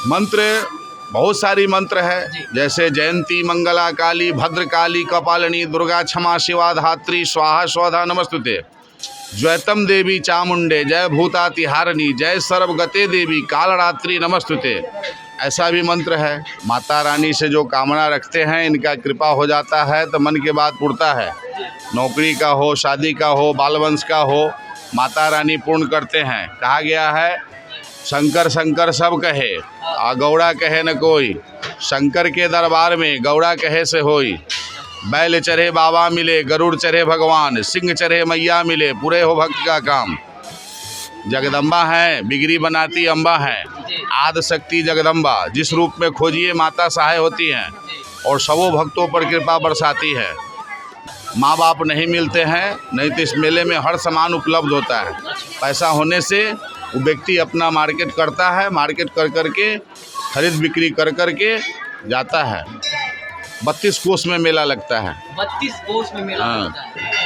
मंत्र बहुत सारी मंत्र है, जैसे जयंती मंगला काली भद्र काली कपालिनी दुर्गा क्षमा शिवा धात्री स्वाहा स्वधा नमस्तुते, द्वैतम देवी चामुंडे जय भूतातिहारिणी जय सर्वगते देवी कालरात्रि नमस्तुते। ऐसा भी मंत्र है। माता रानी से जो कामना रखते हैं इनका कृपा हो जाता है तो मन के बाद पुरता है। नौकरी का हो, शादी का हो, बाल वंश का हो, माता रानी पूर्ण करते हैं। कहा गया है शंकर शंकर सब कहे आ गौड़ा कहे न कोई, शंकर के दरबार में गौड़ा कहे से होई। बैल चढ़े बाबा मिले, गरुड़ चढ़े भगवान, सिंह चढ़े मैया मिले, पूरे हो भक्त का काम। जगदम्बा है, बिगड़ी बनाती अम्बा है, आदि शक्ति जगदम्बा, जिस रूप में खोजिए माता सहाय होती हैं और सबों भक्तों पर कृपा बरसाती है। माँ बाप नहीं मिलते हैं, नहीं तो इस मेले में हर सामान उपलब्ध होता है। पैसा होने से वो व्यक्ति अपना मार्केट करता है, मार्केट कर करके खरीद बिक्री कर करके जाता है। 32 कोस में मेला लगता है। 32 कोस में मेला लगता है।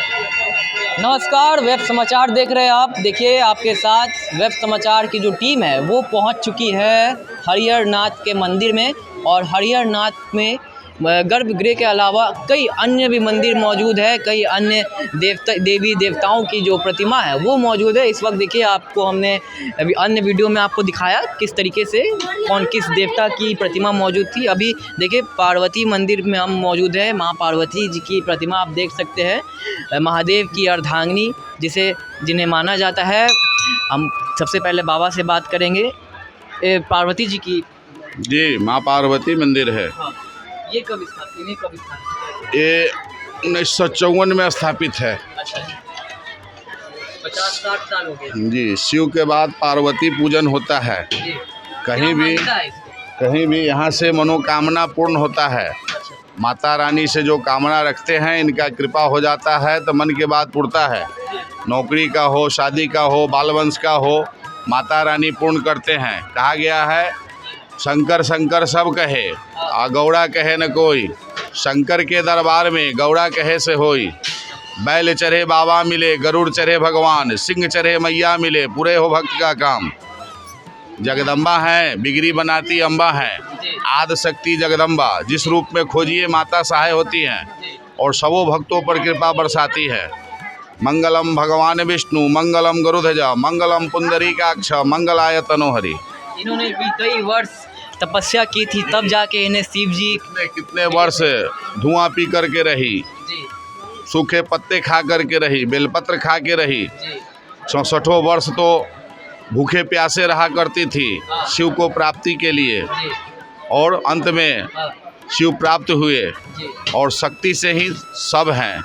नमस्कार, वेब समाचार देख रहे हैं आप। देखिए आपके साथ वेब समाचार की जो टीम है वो पहुंच चुकी है हरिहर नाथ के मंदिर में, और हरिहर नाथ में गर्भगृह के अलावा कई अन्य भी मंदिर मौजूद है। कई अन्य देवी देवताओं की जो प्रतिमा है वो मौजूद है। इस वक्त देखिए आपको हमने अभी अन्य वीडियो में आपको दिखाया किस तरीके से किस देवता की प्रतिमा मौजूद थी। अभी देखिए पार्वती मंदिर में हम मौजूद है। माँ पार्वती जी की प्रतिमा आप देख सकते हैं, महादेव की अर्धांगिनी जिन्हें माना जाता है। हम सबसे पहले बाबा से बात करेंगे। पार्वती जी की जी माँ पार्वती मंदिर है। ये कब स्थापित? ये 1954 में स्थापित है। अच्छा, 50-60 साल हो गए जी। शिव के बाद पार्वती पूजन होता है। कहीं भी यहाँ से मनोकामना पूर्ण होता है। अच्छा। माता रानी से जो कामना रखते हैं इनका कृपा हो जाता है तो मन के बाद पुरता है। नौकरी का हो, शादी का हो, बाल वंश का हो, माता रानी पूर्ण करते हैं। कहा गया है शंकर शंकर सब कहे आ गौड़ा कहे न कोई, शंकर के दरबार में गौड़ा कहे से होई। बैल चढ़े बाबा मिले, गरुड़ चढ़े भगवान, सिंह चढ़े मैया मिले, पूरे हो भक्त का काम। जगदम्बा है, बिगड़ी बनाती अम्बा है, आदि शक्ति जगदम्बा, जिस रूप में खोजिए माता सहाय होती हैं और सबों भक्तों पर कृपा बरसाती है। मंगलम भगवान विष्णु मंगलम गरुड़ध्वज मंगलम पुंडरीकाक्ष मंगलाय तनोहरि। इन्होंने भी कई वर्ष तपस्या की थी, तब जाके इन्हें शिव जी कितने वर्ष धुआं पी करके रही, सूखे पत्ते खा करके रही, बेलपत्र खा के रही। 64 वर्ष तो भूखे प्यासे रहा करती थी शिव को प्राप्ति के लिए, और अंत में शिव प्राप्त हुए। और शक्ति से ही सब हैं।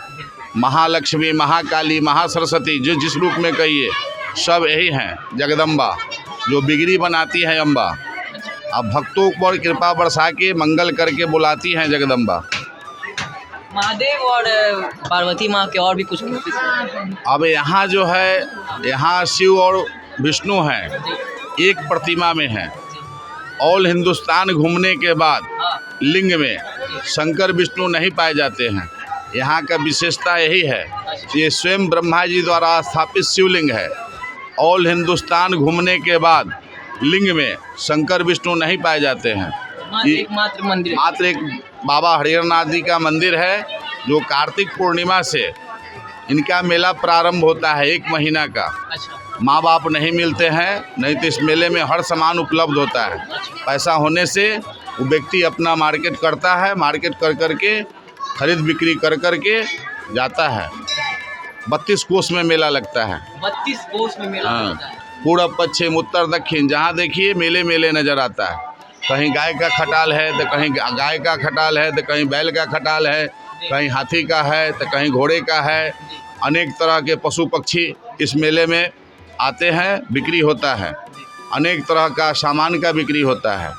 महालक्ष्मी, महाकाली, महासरस्वती, जिस रूप में कहिए सब यही हैं। जगदम्बा जो बिगड़ी बनाती है अम्बा, अब भक्तों पर कृपा बरसा के मंगल करके बुलाती हैं जगदम्बा। महादेव और पार्वती माँ के और भी कुछ अब यहाँ जो है, यहाँ शिव और विष्णु हैं, एक प्रतिमा में हैं। ऑल हिंदुस्तान घूमने के बाद लिंग में शंकर विष्णु नहीं पाए जाते हैं। यहाँ का विशेषता यही है, ये स्वयं ब्रह्मा जी द्वारा स्थापित शिवलिंग है। ऑल हिंदुस्तान घूमने के बाद लिंग में शंकर विष्णु नहीं पाए जाते हैं। एकमात्र मंदिर, मात्र एक बाबा हरिहर नाथ जी का मंदिर है, जो कार्तिक पूर्णिमा से इनका मेला प्रारंभ होता है, 1 महीना का। अच्छा। माँ बाप नहीं मिलते हैं, नहीं तो इस मेले में हर सामान उपलब्ध होता है। पैसा होने से वो व्यक्ति अपना मार्केट करता है, मार्केट कर करके खरीद बिक्री कर करके जाता है। 32 कोस में मेला लगता है। 32 कोस में मेला लगता है। पूरब पश्चिम उत्तर दक्षिण जहाँ देखिए मेले मेले नज़र आता है। कहीं गाय का खटाल है तो कहीं गाय का खटाल है तो कहीं बैल का खटाल है, कहीं हाथी का है तो कहीं घोड़े का है। अनेक तरह के पशु पक्षी इस मेले में आते हैं, बिक्री होता है। अनेक तरह का सामान का बिक्री होता है।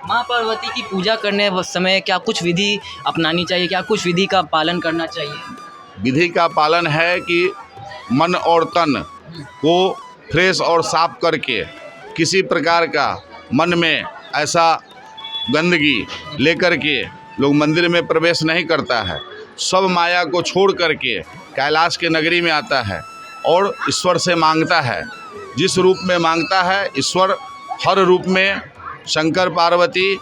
माँ पार्वती की पूजा करने समय क्या कुछ विधि अपनानी चाहिए, क्या कुछ विधि का पालन करना चाहिए? विधि का पालन है कि मन और तन को फ्रेश और साफ करके, किसी प्रकार का मन में ऐसा गंदगी लेकर के लोग मंदिर में प्रवेश नहीं करता है, सब माया को छोड़ करके कैलाश के नगरी में आता है और ईश्वर से मांगता है। जिस रूप में मांगता है ईश्वर हर रूप में शंकर पार्वती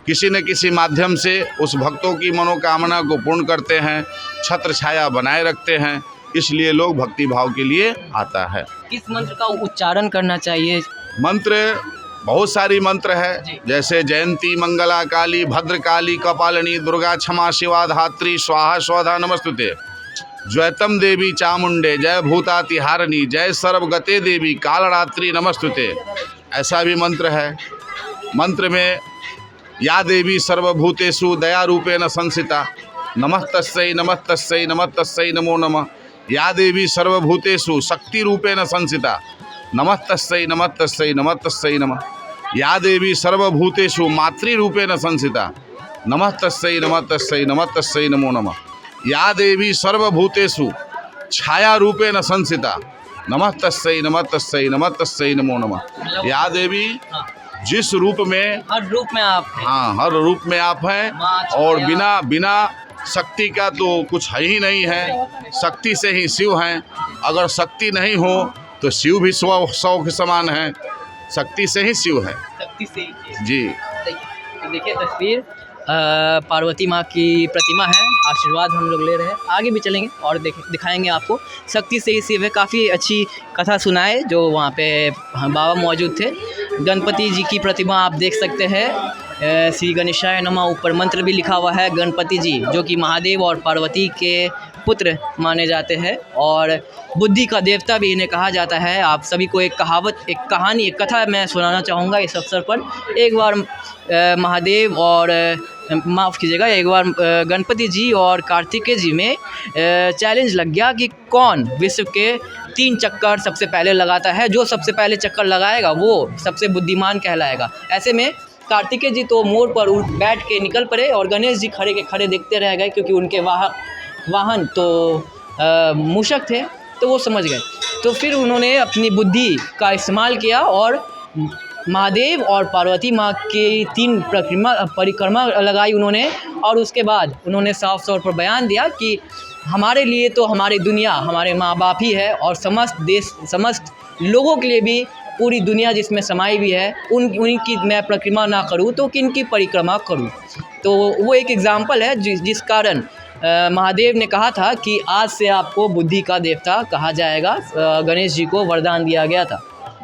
किसी न किसी माध्यम से उस भक्तों की मनोकामना को पूर्ण करते हैं, छत्र छाया बनाए रखते हैं। इसलिए लोग भक्ति भाव के लिए आता है। किस मंत्र का उच्चारण करना चाहिए? मंत्र बहुत सारी मंत्र है, जैसे जयंती मंगला काली भद्रकाली कपालिनी दुर्गा क्षमा शिवा धात्री स्वाहा स्वधा नमस्तुते, द्वैतम देवी चामुंडे जय भूतातिहारिणी जय सर्वगते देवी कालरात्रि नमस्तुते। ऐसा भी मंत्र है। मंत्र में या देवी सर्वभूतेषु दया रूपेण संस्थिता नमस्तस्यै नमस्तस्यै नमस्तस्यै नमो नमः। या देवी सर्वभूतेषु शक्ति रूपेण संस्थिता नमस्तस्यै नमस्तस्यै नमस्तस्यै नमः। या देवी सर्वभूतेषु मातृरूपेण संस्थिता नमस्तस्यै नमस्तस्यै नमस्तस्यै नमो नमः। या देवी सर्वभूतेषु छाया रूपेण संस्थिता नमस्तस्यै नमस्तस्यै नमस्तस्यै नमो नमः। या देवी जिस रूप में, हर रूप में आप हैं। हाँ, हर रूप में आप हैं और बिना शक्ति का तो कुछ है ही नहीं है। शक्ति से ही शिव हैं। अगर शक्ति नहीं हो तो शिव भी सौ के समान है। शक्ति से ही शिव है। शक्ति से ही जी। तो देखिए तस्वीर पार्वती माँ की प्रतिमा है। आशीर्वाद हम लोग ले रहे हैं, आगे भी चलेंगे और दिखाएंगे आपको। शक्ति से ही शिव है। काफ़ी अच्छी कथा सुनाए जो वहाँ पे बाबा मौजूद थे। गणपति जी की प्रतिमा आप देख सकते हैं। श्री गणेशाय नमः ऊपर मंत्र भी लिखा हुआ है। गणपति जी जो कि महादेव और पार्वती के पुत्र माने जाते हैं और बुद्धि का देवता भी इन्हें कहा जाता है। आप सभी को एक कहावत, एक कहानी, एक कथा मैं सुनाना चाहूँगा इस अवसर पर। एक बार महादेव और माफ़ कीजिएगा, एक बार गणपति जी और कार्तिकेय जी में चैलेंज लग गया कि कौन विश्व के 3 चक्कर सबसे पहले लगाता है। जो सबसे पहले चक्कर लगाएगा वो सबसे बुद्धिमान कहलाएगा। ऐसे में कार्तिकेय जी तो मोड़ पर बैठ के निकल पड़े और गणेश जी खड़े के खड़े देखते रह गए, क्योंकि उनके वाहन तो मूषक थे, तो वो समझ गए। तो फिर उन्होंने अपनी बुद्धि का इस्तेमाल किया और महादेव और पार्वती माँ की 3 परिक्रमा लगाई उन्होंने। और उसके बाद उन्होंने साफ तौर पर बयान दिया कि हमारे लिए तो हमारी दुनिया हमारे माँ बाप ही है और समस्त देश, समस्त लोगों के लिए भी पूरी दुनिया जिसमें समाई भी है, उन्हीं की मैं परिक्रमा ना करूँ तो किन की परिक्रमा करूँ। तो वो एक एग्ज़ाम्पल है जिस कारण महादेव ने कहा था कि आज से आपको बुद्धि का देवता कहा जाएगा। गणेश जी को वरदान दिया गया था।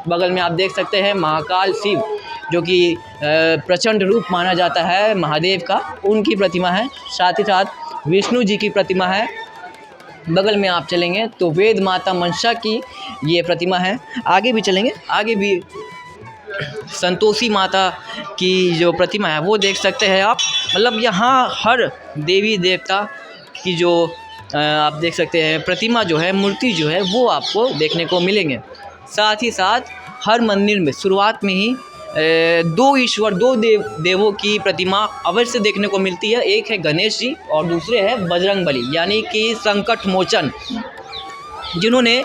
बगल में आप देख सकते हैं महाकाल शिव जो कि प्रचंड रूप माना जाता है महादेव का, उनकी प्रतिमा है। साथ ही साथ विष्णु जी की प्रतिमा है। बगल में आप चलेंगे तो वेद माता मनसा की ये प्रतिमा है। आगे भी चलेंगे, आगे भी संतोषी माता की जो प्रतिमा है वो देख सकते हैं आप। मतलब यहाँ हर देवी देवता की जो आप देख सकते हैं प्रतिमा जो है, मूर्ति जो है वो आपको देखने को मिलेंगे। साथ ही साथ हर मंदिर में शुरुआत में ही 2 ईश्वर, 2 देवों की प्रतिमा अवश्य देखने को मिलती है। एक है गणेश जी और दूसरे है बजरंगबली, यानी कि संकट मोचन, जिन्होंने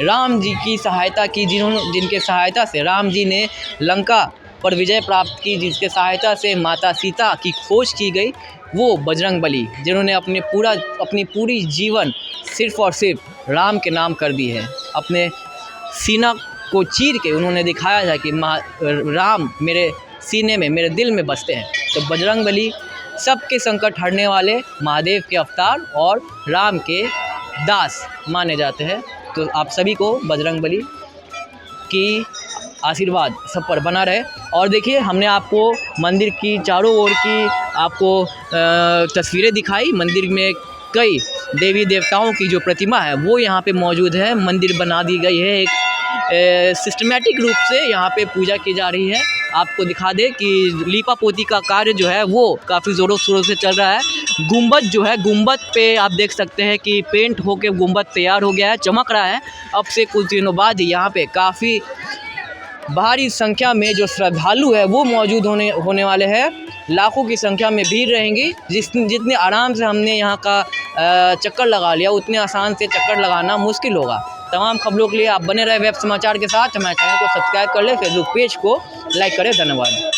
राम जी की सहायता की, जिनके सहायता से राम जी ने लंका पर विजय प्राप्त की, जिसके सहायता से माता सीता की खोज की गई, वो बजरंगबली, जिन्होंने अपनी पूरी जीवन सिर्फ़ और सिर्फ राम के नाम कर दी है। अपने सीना को चीर के उन्होंने दिखाया था कि राम मेरे सीने में, मेरे दिल में बसते हैं। तो बजरंगबली सबके संकट हरने वाले महादेव के अवतार और राम के दास माने जाते हैं। तो आप सभी को बजरंगबली की आशीर्वाद सब पर बना रहे। और देखिए हमने आपको मंदिर की चारों ओर की आपको तस्वीरें दिखाई। मंदिर में कई देवी देवताओं की जो प्रतिमा है वो यहाँ पे मौजूद है। मंदिर बना दी गई है, एक सिस्टमेटिक रूप से यहाँ पे पूजा की जा रही है। आपको दिखा दे कि लीपा पोती का कार्य जो है वो काफ़ी ज़ोरों शोरों से चल रहा है। गुंबद जो है, गुंबद पे आप देख सकते हैं कि पेंट होके गुंबद तैयार हो गया है, चमक रहा है। अब से कुछ दिनों बाद यहाँ पे काफ़ी भारी संख्या में जो श्रद्धालु है वो मौजूद होने वाले हैं। लाखों की संख्या में भीड़ रहेंगी। जितने आराम से हमने यहाँ का चक्कर लगा लिया, उतने आसान से चक्कर लगाना मुश्किल होगा। तमाम खबरों के लिए आप बने रहे वेब समाचार के साथ। हमारे चैनल को सब्सक्राइब कर लें, फेसबुक पेज को लाइक करें। धन्यवाद।